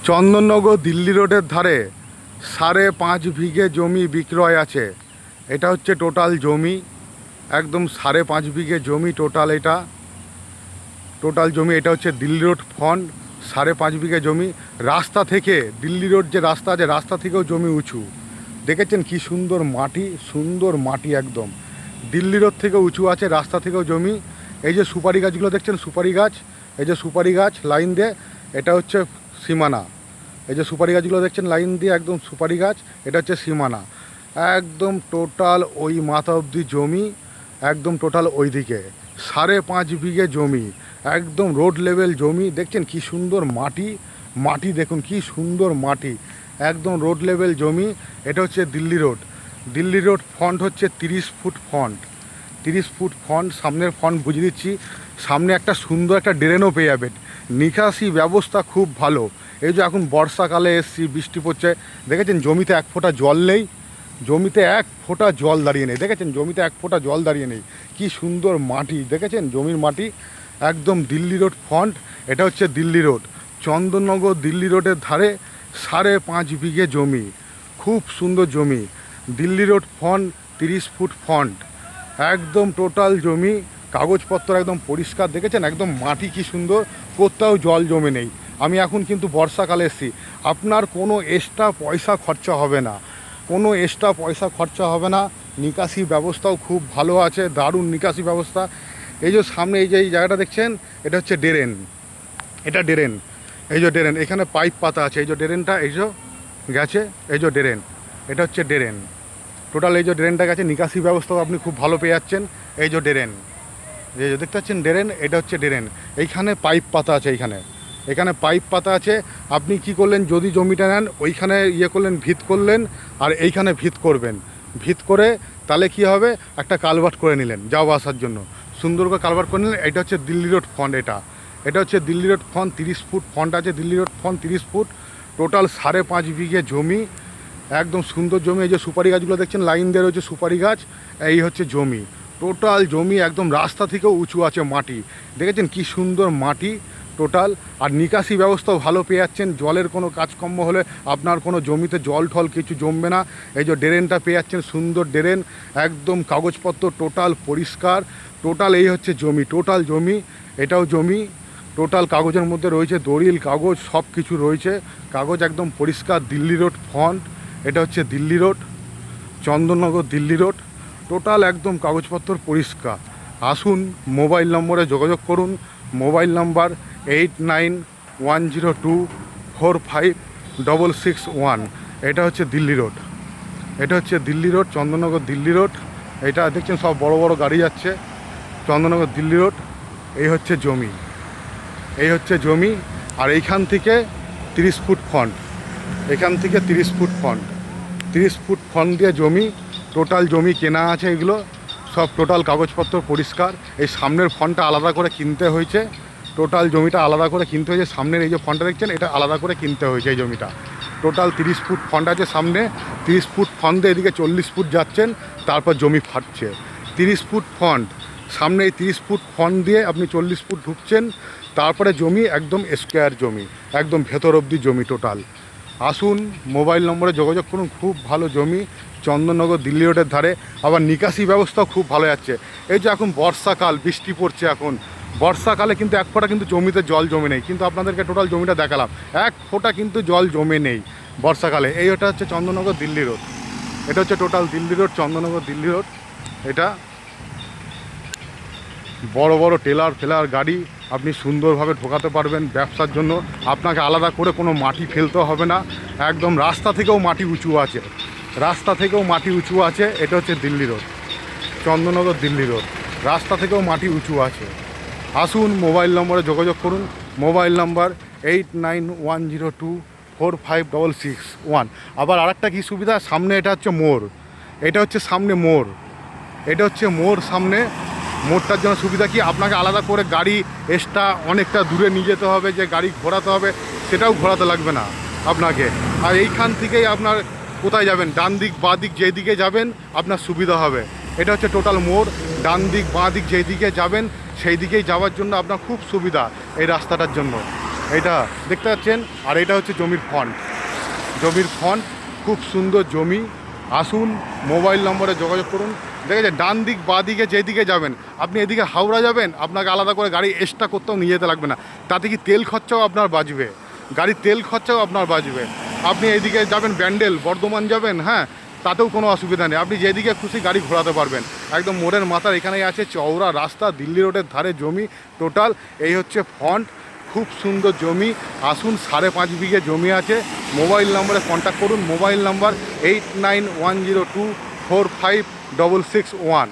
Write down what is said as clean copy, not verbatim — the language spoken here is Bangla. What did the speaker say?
চন্দননগর দিল্লি রোডের ধারে 5.5 বিঘে জমি বিক্রয় আছে। এটা হচ্ছে টোটাল জমি, একদম 5.5 বিঘে জমি টোটাল। টোটাল জমি এটা হচ্ছে দিল্লি রোড ফ্রন্ট। 5.5 বিঘে জমি। রাস্তা থেকে দিল্লি রোড যে রাস্তা আছে, রাস্তা থেকেও জমি উঁচু। দেখেছেন কি সুন্দর মাটি, সুন্দর মাটি একদম। দিল্লি রোড থেকে উঁচু আছে, রাস্তা থেকেও জমি। এই যে সুপারি গাছগুলো দেখছেন, সুপারি গাছ, এই যে সুপারি গাছ লাইন দিয়ে, এটা হচ্ছে সীমানা। এই যে সুপারি গাছগুলো দেখছেন লাইন দিয়ে, একদম সুপারি গাছ, এটা হচ্ছে সীমানা। একদম টোটাল ওই মাথা অবধি জমি, একদম টোটাল ওই দিকে 5.5 বিঘে জমি, একদম রোড লেভেল জমি। দেখছেন কি সুন্দর মাটি, মাটি দেখুন কি সুন্দর মাটি, একদম রোড লেভেল জমি। এটা হচ্ছে Delhi road. Delhi road front হচ্ছে 30 ফুট ফ্রন্ট, 30 ফুট ফ্রন্ট। সামনের ফ্রন্ট বুঝিয়ে দিচ্ছি, সামনে একটা সুন্দর একটা ড্রেনও পেয়ে যাবেন। নিকাশি ব্যবস্থা খুব ভালো। এই যে এখন বর্ষাকালে এসছি, বৃষ্টি পড়ছে, দেখেছেন জমিতে এক ফোঁটা জল নেই, জমিতে এক ফোঁটা জল দাঁড়িয়ে নেই। দেখেছেন জমিতে এক ফোঁটা জল দাঁড়িয়ে নেই। কি সুন্দর মাটি, দেখেছেন জমির মাটি, একদম দিল্লি রোড ফ্রন্ট। এটা হচ্ছে দিল্লি রোড, চন্দননগর দিল্লি রোডের ধারে 5.5 বিঘে জমি, খুব সুন্দর জমি। Delhi road front, 30 foot front, একদম টোটাল জমি, কাগজপত্র একদম পরিষ্কার। দেখেছেন একদম মাটি কি সুন্দর, কোথাও জল জমে নেই। আমি এখন কিন্তু বর্ষাকালে এসেছি, আপনার কোনো এক্সট্রা পয়সা খরচা হবে না, কোনো এক্সট্রা পয়সা খরচা হবে না। নিকাশি ব্যবস্থাও খুব ভালো আছে, দারুণ নিকাশি ব্যবস্থা। এই যে সামনে এই যে এই জায়গাটা দেখছেন, এটা হচ্ছে ড্রেন, এটা ড্রেন, এই যে ড্রেন, এখানে পাইপ পাতা আছে, এই যে ড্রেনটা এই যে গেছে, এই যে ড্রেন, এটা হচ্ছে ড্রেন টোটাল। এই যে ড্রেনটা গেছে, নিকাশি ব্যবস্থাও আপনি খুব ভালো পেয়ে যাচ্ছেন। এই যে ড্রেন, এই যে দেখতে পাচ্ছেন ড্রেন, এটা হচ্ছে ড্রেন। এইখানে পাইপ পাতা আছে, এখানে পাইপ পাতা আছে। আপনি কি করলেন, যদি জমিটা নেন ওইখানে ইয়ে করলেন, ভিত করলেন, আর এইখানে ভিত করবেন। ভিত করে তাহলে কি হবে, একটা কালভার্ট করে নিলেন যাওয়া আসার জন্য, সুন্দর করে কালভার্ট করে নিলেন। এটা হচ্ছে দিল্লি রোড ফ্রন্ট, এটা হচ্ছে Delhi road front. 30 foot front আছে, Delhi road front 30 foot. Total 5.5 bigha জমি, একদম সুন্দর জমি। এই যে সুপারি গাছগুলো দেখছেন লাইন দিয়ে রয়েছে, সুপারি গাছ, এই হচ্ছে জমি, টোটাল জমি। একদম রাস্তা থেকেও উঁচু আছে মাটি, দেখেছেন কি সুন্দর মাটি টোটাল। আর নিকাশি ব্যবস্থাও ভালো পেয়ে যাচ্ছেন, জলের কোনো কাজকর্ম হলে আপনার কোনো জমিতে জল ঠল কিছু জমবে না। এই যে ড্রেনটা পেয়ে যাচ্ছেন, সুন্দর ড্রেন, একদম কাগজপত্র টোটাল পরিষ্কার। টোটাল এই হচ্ছে জমি, টোটাল জমি, এটাও জমি। টোটাল কাগজের মধ্যে রয়েছে দলিল কাগজ, সব কিছু রয়েছে, কাগজ একদম পরিষ্কার। দিল্লি রোড ফ্রন্ট, এটা হচ্ছে Delhi road, Chandannagar Delhi road, total একদম কাগজপত্র পরিষ্কার। আসুন, মোবাইল নম্বরে যোগাযোগ করুন, মোবাইল নাম্বার 8910245661। এটা হচ্ছে দিল্লি রোড, এটা হচ্ছে দিল্লি রোড, চন্দননগর দিল্লি রোড। এটা দেখছেন সব বড় বড় গাড়ি যাচ্ছে, চন্দননগর দিল্লি রোড। এই হচ্ছে জমি, এই হচ্ছে জমি। আর এইখান থেকে 30 ফুট ফ্রন্ট, এখান থেকে 30 ফুট ফ্রন্ট, 30 ফুট ফ্রন্ট দিয়ে জমি, টোটাল জমি কেনা আছে। এগুলো সব টোটাল কাগজপত্র পরিষ্কার। এই সামনের ফ্রন্টটা আলাদা করে কিনতে হয়েছে, টোটাল জমিটা আলাদা করে কিনতে হয়েছে। সামনের এই যে ফ্রন্টটা দেখছেন, এটা আলাদা করে কিনতে হয়েছে এই জমিটা। টোটাল 30 ফুট ফ্রন্ট আছে সামনে, 30 ফুট ফ্রন্ট দিয়ে এদিকে 40 ফুট যাচ্ছেন, তারপর জমি ফাটছে। 30 ফুট ফ্রন্ট সামনে, এই 30 ফুট ফ্রন্ট দিয়ে আপনি 40 ফুট ঢুকছেন, তারপরে জমি একদম স্কোয়ার জমি, একদম ভেতর অবধি জমি টোটাল। আসুন, মোবাইল নম্বরে যোগাযোগ করুন, খুব ভালো জমি, চন্দননগর দিল্লি রোডের ধারে। আবার নিকাশি ব্যবস্থাও খুব ভালো যাচ্ছে। এই যে এখন বর্ষাকাল, বৃষ্টি পড়ছে, এখন বর্ষাকালে কিন্তু এক ফোঁটা কিন্তু জমিতে জল জমে নেই, কিন্তু আপনাদেরকে টোটাল জমিটা দেখালাম, এক ফোঁটা কিন্তু জল জমে নেই বর্ষাকালে। এই ওটা হচ্ছে চন্দননগর দিল্লি রোড, এটা হচ্ছে total Delhi road, Chandannagar Delhi road. এটা বড় বড় টেলার ফেলার গাড়ি আপনি সুন্দরভাবে ঢোকাতে পারবেন ব্যবসার জন্য। আপনাকে আলাদা করে কোনো মাটি ফেলতে হবে না, একদম রাস্তা থেকেও মাটি উঁচু আছে, রাস্তা থেকেও মাটি উঁচু আছে। এটা হচ্ছে দিল্লি রোড, চন্দননগর দিল্লি রোড, রাস্তা থেকেও মাটি উঁচু আছে। আসুন, মোবাইল নম্বরে যোগাযোগ করুন, মোবাইল নাম্বার 8910245661। আবার আরেকটা কী সুবিধা, সামনে এটা হচ্ছে মোড়, এটা হচ্ছে সামনে মোড়, এটা হচ্ছে মোড় সামনে। মোড়টার জন্য সুবিধা কি, আপনাকে আলাদা করে গাড়ি এক্সট্রা অনেকটা দূরে নিয়ে যেতে হবে, যে গাড়ি ঘোরাতে হবে, সেটাও ঘোরাতে লাগবে না আপনাকে। আর এইখান থেকেই আপনার কোথায় যাবেন, ডান দিক বাঁ দিক যেই দিকে যাবেন আপনার সুবিধা হবে। এটা হচ্ছে টোটাল মোড়, ডান দিক বাঁ দিক যেই দিকে যাবেন সেই দিকেই যাওয়ার জন্য আপনার খুব সুবিধা এই রাস্তাটার জন্য। এটা দেখতে পাচ্ছেন, আর এটা হচ্ছে জমির ফন্ট। জমির ফন্ট, খুব সুন্দর জমি। আসুন, মোবাইল নম্বরে যোগাযোগ করুন। দেখেছে ডান দিক বাঁ দিকে যেদিকে যাবেন, আপনি এদিকে হাওড়া যাবেন, আপনাকে আলাদা করে গাড়ি এক্সট্রা করতেও নিয়ে যেতে লাগবে না। তাতে কি তেল খরচাও আপনার বাঁচবে, গাড়ির তেল খরচাও আপনার বাঁচবে। আপনি এদিকে যাবেন ব্যান্ডেল, বর্ধমান যাবেন, হ্যাঁ, তাতেও কোনো অসুবিধা নেই। আপনি যেদিকে খুশি গাড়ি ঘোরাতে পারবেন। একদম মোড়ের মাথার এখানেই আছে চওড়া রাস্তা, দিল্লি রোডের ধারে জমি টোটাল। এই হচ্ছে ফন্ট, খুব সুন্দর জমি। আসুন, 5.5 বিঘে জমি আছে। মোবাইল নম্বরে কন্ট্যাক্ট করুন। Mobile number 8910245661।